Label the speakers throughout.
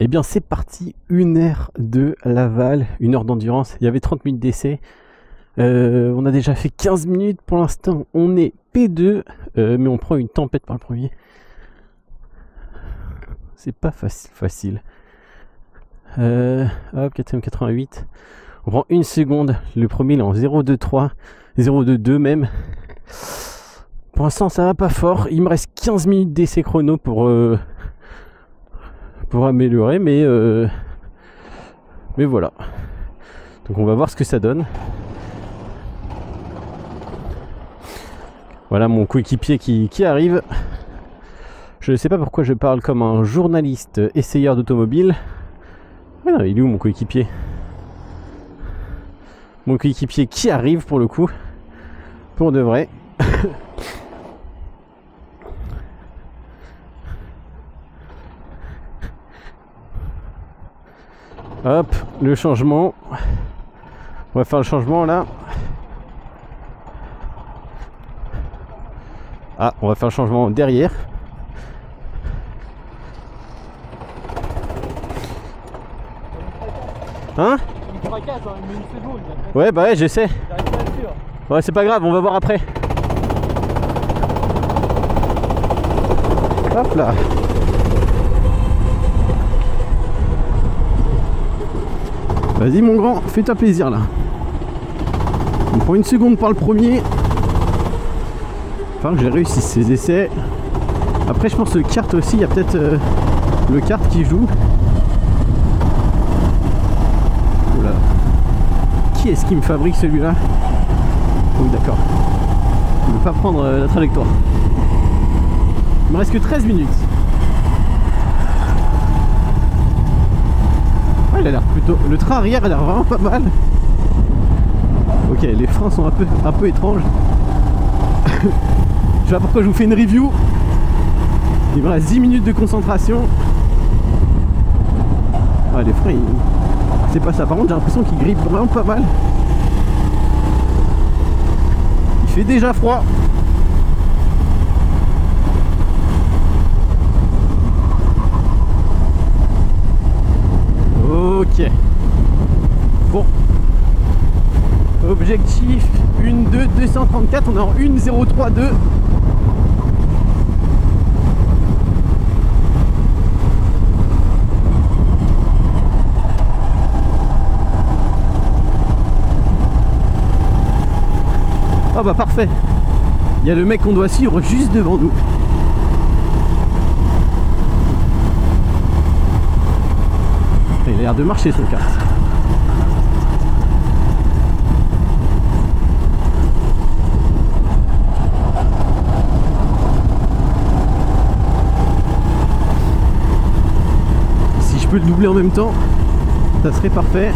Speaker 1: Eh bien c'est parti, 1 heure de Laval, 1 heure d'endurance, il y avait 30 minutes d'essai. On a déjà fait 15 minutes pour l'instant, on est P2, mais on prend une tempête par le premier. C'est pas facile. Hop, 4ème 88. On prend 1 seconde, le premier il est en 0,23, 0,22 même. Pour l'instant ça va pas fort, il me reste 15 minutes d'essai chrono pour améliorer, mais voilà. Donc on va voir ce que ça donne. Voilà mon coéquipier qui arrive. Je ne sais pas pourquoi je parle comme un journaliste essayeur d'automobile. Ah non, il est où mon coéquipier? Mon coéquipier qui arrive pour le coup. Pour de vrai. Hop, le changement. On va faire le changement là. Ah, on va faire le changement derrière. Hein?
Speaker 2: Une fracasse en 1 seconde.
Speaker 1: Ouais, bah ouais, je sais. Ouais, c'est pas grave, on va voir après. Hop là. Vas-y mon grand, fais-toi plaisir là. On prend 1 seconde par le premier. Enfin que j'ai réussi ces essais. Après je pense que le kart aussi, il y a peut-être le kart qui joue. Oula. Qui est-ce qui me fabrique celui-là? Oui d'accord. Je ne veux pas prendre la trajectoire. Il me reste que 13 minutes. Il a l'air plutôt... Le train arrière a l'air vraiment pas mal. Ok, les freins sont un peu étranges. Je sais pas pourquoi je vous fais une review. Il me reste 10 minutes de concentration. Ah, les freins, c'est pas ça. Par contre, j'ai l'impression qu'ils grippent vraiment pas mal. Il fait déjà froid. Ok. Bon. Objectif 234, on est en 1032. Ah bah parfait. Il y a le mec qu'on doit suivre juste devant nous. Il a l'air de marcher son kart. Si je peux le doubler en même temps, ça serait parfait.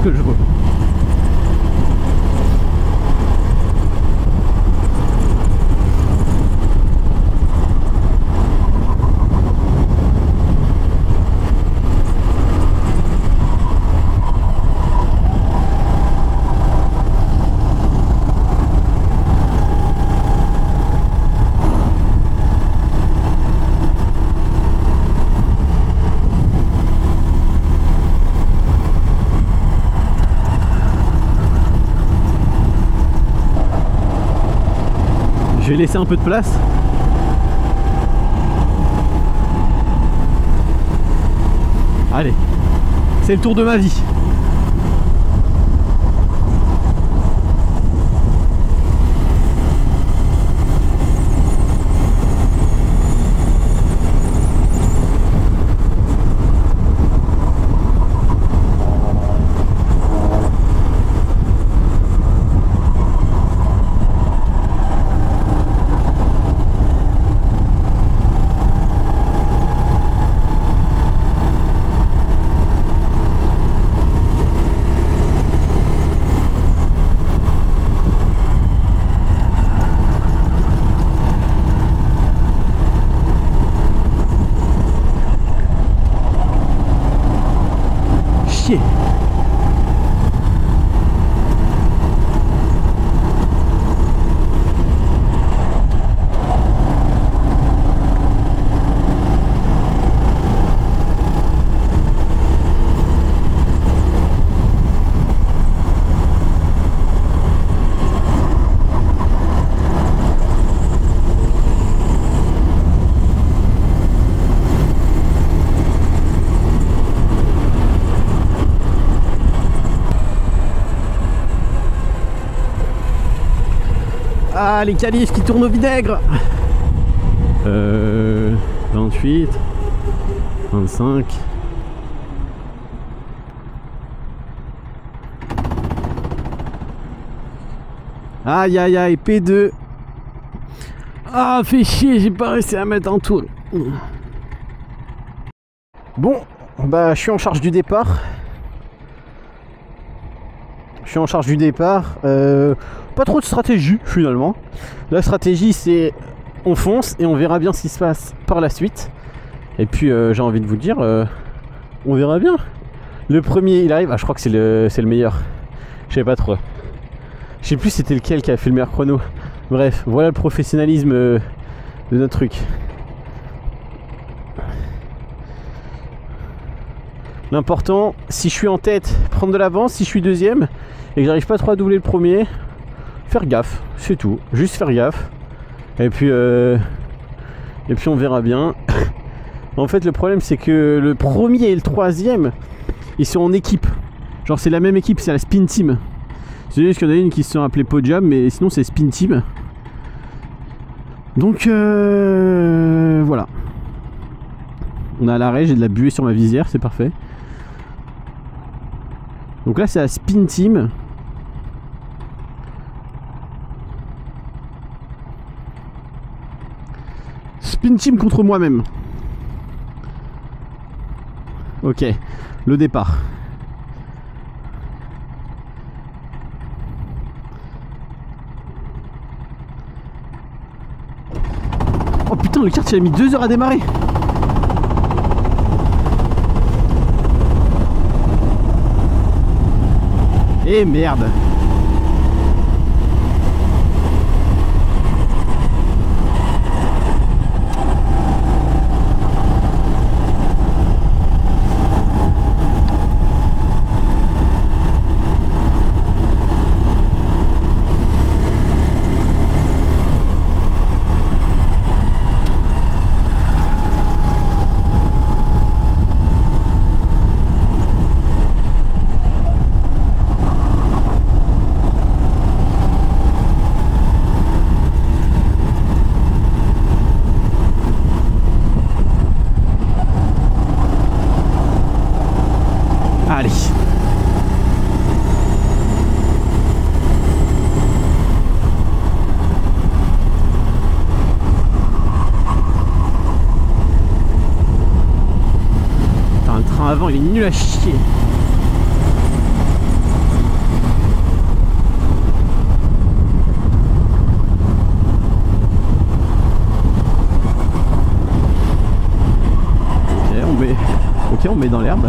Speaker 1: Que je veux. Je vais laisser un peu de place. Allez, c'est le tour de ma vie. Ah, les qualifs qui tournent au vinaigre. 28, 25. Aïe aïe aïe, P2. Ah, fait chier, j'ai pas réussi à mettre en tour. Bon, bah je suis en charge du départ. Pas trop de stratégie finalement. La stratégie c'est on fonce et on verra bien ce qui se passe par la suite. Et puis j'ai envie de vous dire, on verra bien. Le premier il arrive, ah je crois que c'est le meilleur. Je sais pas trop. Je sais plus c'était lequel qui a fait le meilleur chrono. Bref, voilà le professionnalisme de notre truc. L'important, si je suis en tête, prendre de l'avance. Si je suis deuxième et que j'arrive pas trop à doubler le premier, faire gaffe, c'est tout. Juste faire gaffe. Et puis on verra bien. En fait, le problème, c'est que le premier et le troisième, ils sont en équipe. Genre, c'est la même équipe, c'est la Spin Team. C'est juste qu'il y en a une qui se sont appelées Podium, mais sinon, c'est Spin Team. Donc, voilà. On est à l'arrêt, j'ai de la buée sur ma visière, c'est parfait. Donc là, c'est la Spin Team. Spin Team contre moi-même. Ok, le départ. Oh putain, le kart il a mis 2 heures à démarrer. Eh merde. Allez. Putain, le train avant, il est nul à chier. Ok, on met dans l'herbe.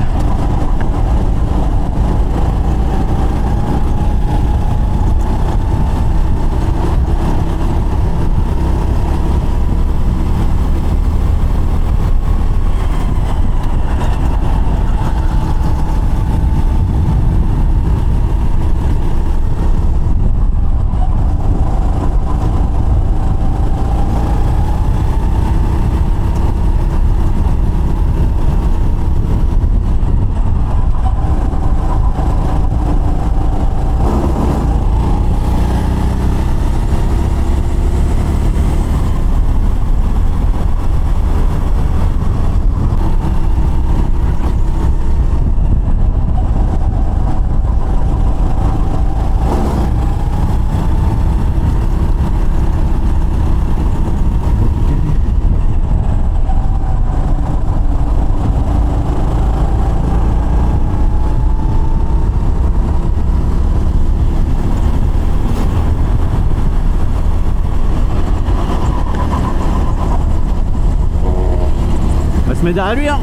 Speaker 1: Se met derrière lui hein.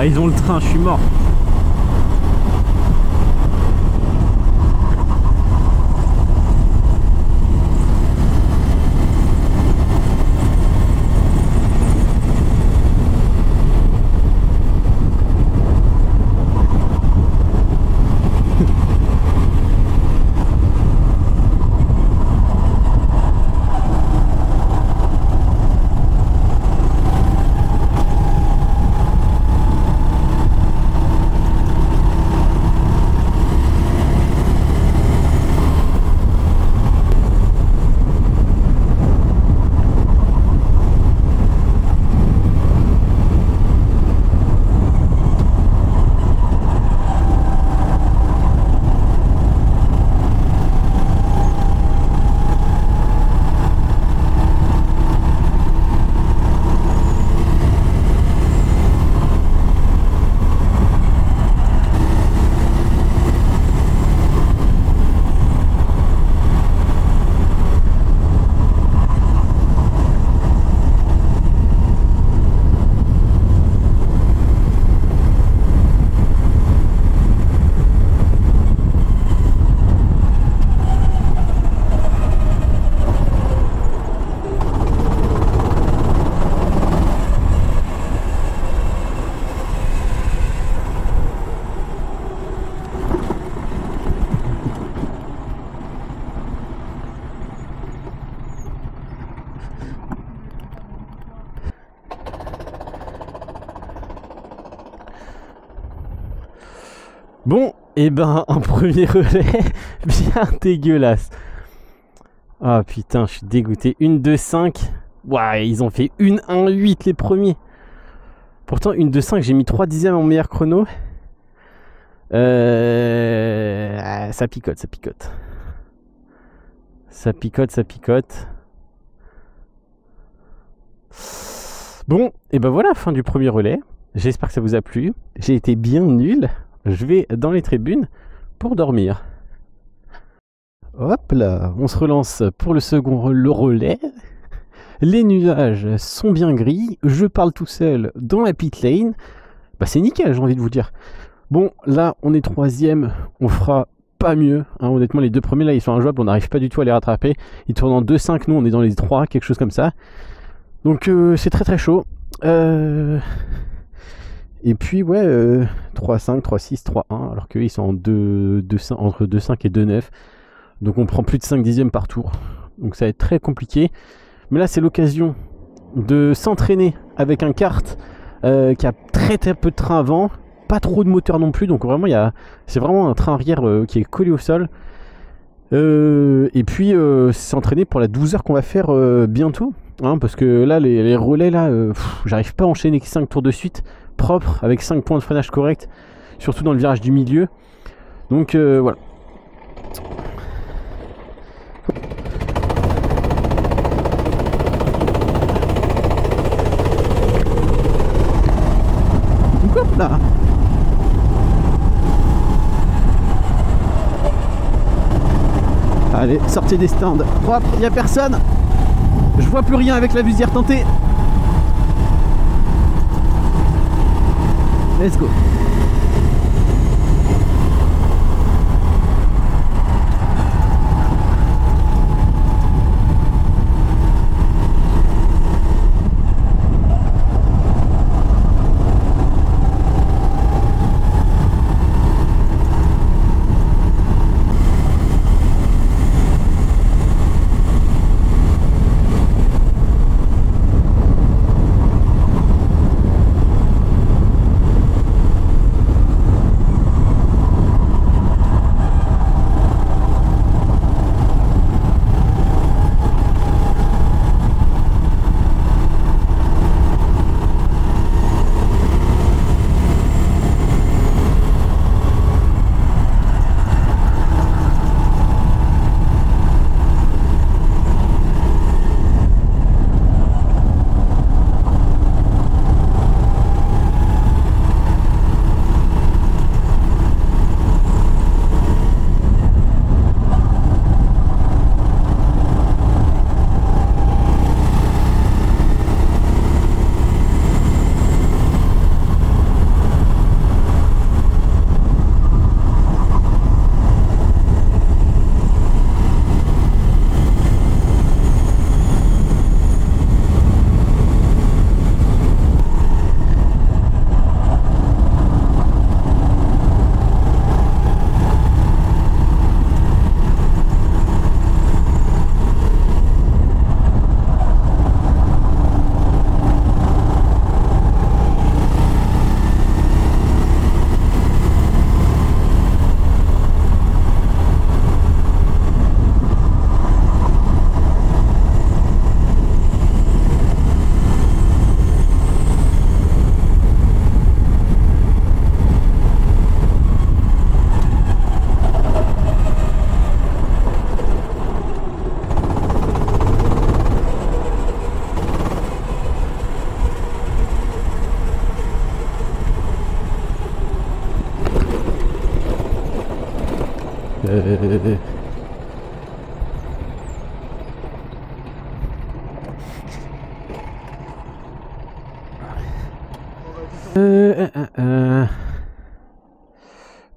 Speaker 1: Ah, ils ont le train, je suis mort. Bon, et ben un premier relais bien dégueulasse. Ah putain, je suis dégoûté. 1-2-5. Ouais, ils ont fait 1-1-8 les premiers. Pourtant, 1-2-5, j'ai mis 3 dixièmes en meilleur chrono. Ça picote, ça picote. Ça picote, ça picote. Bon, et ben voilà, fin du premier relais. J'espère que ça vous a plu. J'ai été bien nul. Je vais dans les tribunes pour dormir. Hop là, on se relance pour le second relais. Les nuages sont bien gris. Je parle tout seul dans la pit lane. Bah c'est nickel, j'ai envie de vous dire. Bon, là, on est troisième. On fera pas mieux. Hein, honnêtement, les deux premiers, là, ils sont injouables. On n'arrive pas du tout à les rattraper. Ils tournent en 2-5. Nous, on est dans les 3, quelque chose comme ça. Donc, c'est très très chaud. Et puis, ouais, 3-5, 3-6, 3-1. Alors qu'eux, ils sont en 2-5, entre 2-5 et 2-9. Donc, on prend plus de 5 dixièmes par tour. Donc, ça va être très compliqué. Mais là, c'est l'occasion de s'entraîner avec un kart qui a très très peu de train avant. Pas trop de moteur non plus. Donc, vraiment, c'est vraiment un train arrière qui est collé au sol. Et puis, s'entraîner pour la 12 heures qu'on va faire bientôt. Hein, parce que là, les relais, là, j'arrive pas à enchaîner 5 tours de suite propre avec 5 points de freinage correct, surtout dans le virage du milieu. Donc voilà. Hop là. Allez, sortez des stands. Hop, il n'y a personne. Je vois plus rien avec la visière teintée. Let's go.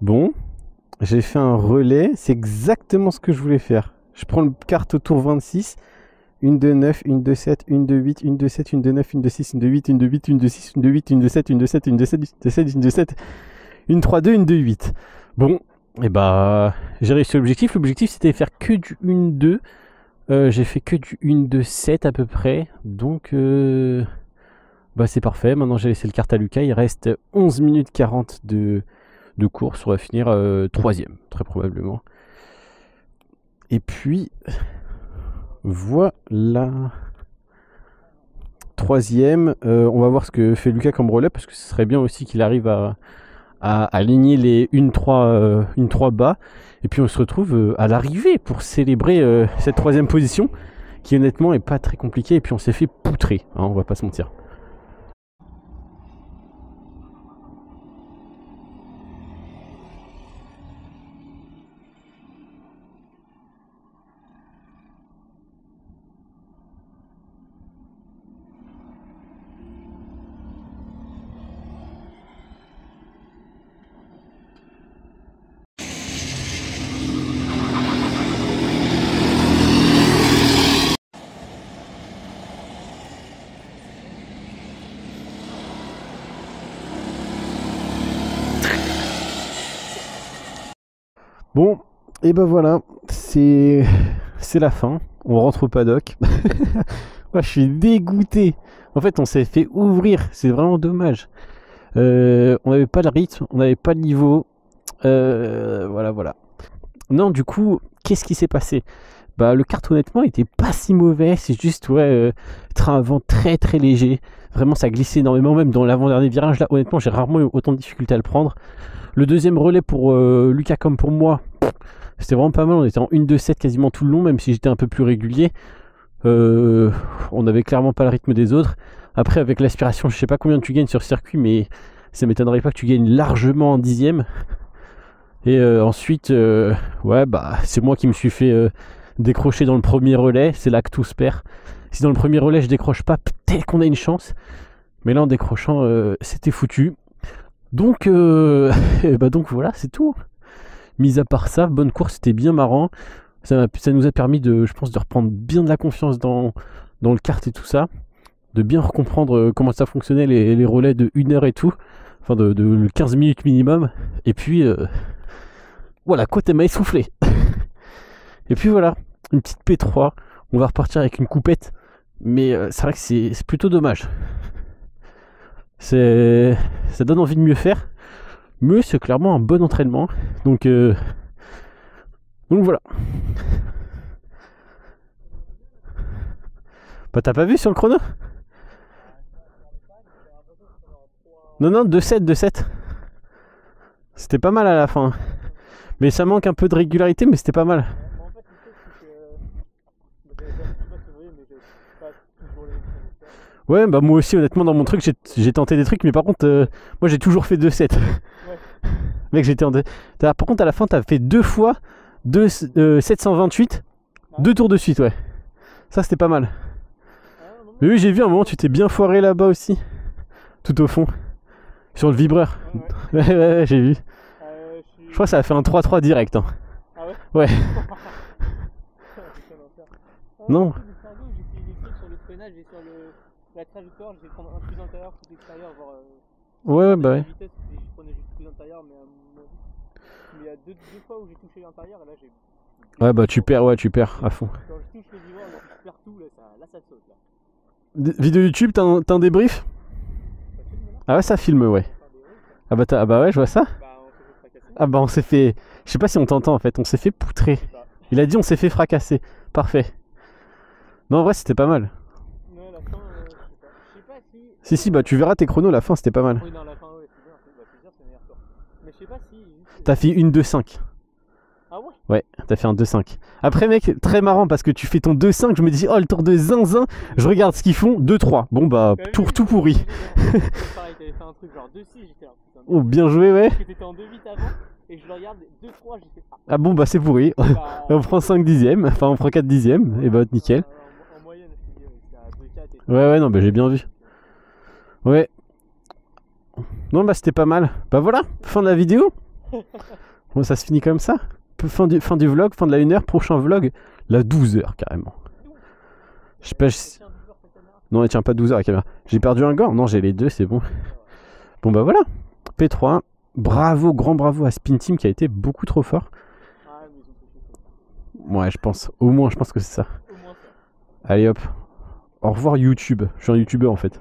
Speaker 1: Bon, j'ai fait un relais, c'est exactement ce que je voulais faire. Je prends le carte au tour 26, une de 9, une de 7, une de 8, une de 7, une de 9, une de 6, une de 8, une de 8, une de 6, une de 8, une de 7, une de 7, une de 7, une de 7, une de 7, une 3-2, une de 8. Bon, et bah j'ai réussi l'objectif. L'objectif c'était de faire que du 1-2. J'ai fait que du 1-2-7 à peu près. Donc bah c'est parfait. Maintenant j'ai laissé le carte à Lucas. Il reste 11 minutes 40 de course. On va finir 3ème, très probablement. Et puis voilà. 3ème. On va voir ce que fait Lucas comme relais, parce que ce serait bien aussi qu'il arrive à aligner les 1-3 bas. Et puis on se retrouve à l'arrivée pour célébrer cette 3ème position, qui honnêtement est pas très compliquée. Et puis on s'est fait poutrer, hein, on va pas se mentir. Bon, et ben voilà, c'est la fin. On rentre au paddock. Moi, je suis dégoûté. En fait, on s'est fait ouvrir. C'est vraiment dommage. On n'avait pas le rythme, on n'avait pas le niveau. Voilà. Non, du coup, qu'est-ce qui s'est passé? Bah, le kart, honnêtement, était pas si mauvais. C'est juste, train avant très très léger. Vraiment, ça glissait énormément, même dans l'avant-dernier virage. Là, honnêtement, j'ai rarement eu autant de difficultés à le prendre. Le deuxième relais pour Lucas comme pour moi, c'était vraiment pas mal. On était en 1-2-7 quasiment tout le long, même si j'étais un peu plus régulier. On avait clairement pas le rythme des autres. Après, avec l'aspiration, je sais pas combien tu gagnes sur circuit, mais ça m'étonnerait pas que tu gagnes largement en 10ème. Et ensuite, c'est moi qui me suis fait décrocher dans le premier relais. C'est là que tout se perd. Si dans le premier relais je décroche pas, peut-être qu'on a une chance. Mais là, en décrochant, c'était foutu. Donc, donc voilà, c'est tout. Mis à part ça, bonne course, c'était bien marrant. Ça nous a permis je pense, de reprendre bien de la confiance dans le kart et tout ça. De bien comprendre comment ça fonctionnait, les relais de 1 heure et tout. Enfin, de 15 minutes minimum. Et puis, voilà, quoi, t'es m'a essoufflé. Et puis voilà, une petite P3. On va repartir avec une coupette. Mais c'est vrai que c'est plutôt dommage. Ça donne envie de mieux faire, mais c'est clairement un bon entraînement. Donc voilà. Bah t'as pas vu sur le chrono? Non, 2-7. C'était pas mal à la fin. Mais ça manque un peu de régularité, mais c'était pas mal. Ouais, bah moi aussi, honnêtement, dans mon truc, j'ai tenté des trucs, mais par contre, moi j'ai toujours fait 2-7. Ouais. Mec, j'étais en. Par contre, à la fin, t'as fait 2 fois 728, 2 tours de suite, ouais. Ça, c'était pas mal. Mais oui, j'ai vu un moment, tu t'es bien foiré là-bas aussi, tout au fond, sur le vibreur. Ouais, j'ai vu. Je crois que ça a fait un 3-3 direct. Hein. Ah ouais? Ouais. Non. La trajectoire, je vais prendre un plus intérieur, plus extérieur, voir. Ouais, bah ouais. Vitesse, je prenais juste plus intérieur, mais il y a deux fois où j'ai touché l'intérieur, et là j'ai. Ouais, bah tu perds à fond. Quand je touche le vivant, là, je perds tout, là ça saute. Là. Vidéo YouTube, t'as un débrief? Ah ouais, ça filme, ouais. Ah bah ouais, je vois ça. Ah bah on s'est fait. Je sais pas si on t'entend en fait, on s'est fait poutrer. Il a dit on s'est fait fracasser. Parfait. Non, en vrai, c'était pas mal. Si, bah tu verras tes chronos, la fin c'était pas mal. Oui, non, la fin, ouais, c'est bien, c'est meilleur tour. Mais je sais pas si. T'as fait une 2-5. Ah ouais? Ouais, t'as fait un 2-5. Après, mec, très marrant parce que tu fais ton 2-5, je me dis, oh, le tour de zinzin, je regarde ce qu'ils font, 2-3. Bon, bah, tour tout pourri. Pareil, t'avais fait un truc genre 2-6, j'étais là. Oh, bien joué, ouais. Parce que t'étais en 2-8 avant,
Speaker 2: Et je le regarde 2-3, j'ai fait.
Speaker 1: Ah bon, bah c'est pourri.
Speaker 2: Bah,
Speaker 1: On prend 5 dixièmes, enfin on prend 4 dixièmes, et bah nickel.
Speaker 2: En moyenne, je te dis, c'est à 2-4 et tout.
Speaker 1: Ouais, non, bah j'ai bien vu. Ouais. Non, bah c'était pas mal. Bah voilà, fin de la vidéo. Bon, ça se finit comme ça. Fin du vlog, fin de la 1h, prochain vlog, la 12h carrément. Je sais pas. Non, elle tient pas 12h la caméra. J'ai perdu un gant. Non, j'ai les deux, c'est bon. Bon, bah voilà. P3. Bravo, grand bravo à Spin Team qui a été beaucoup trop fort.
Speaker 2: Ah, mais ils ont fait ça.
Speaker 1: Ouais, je pense. Au moins, je pense que c'est ça.
Speaker 2: Au moins ça.
Speaker 1: Allez hop. Au revoir YouTube. Je suis un YouTuber en fait.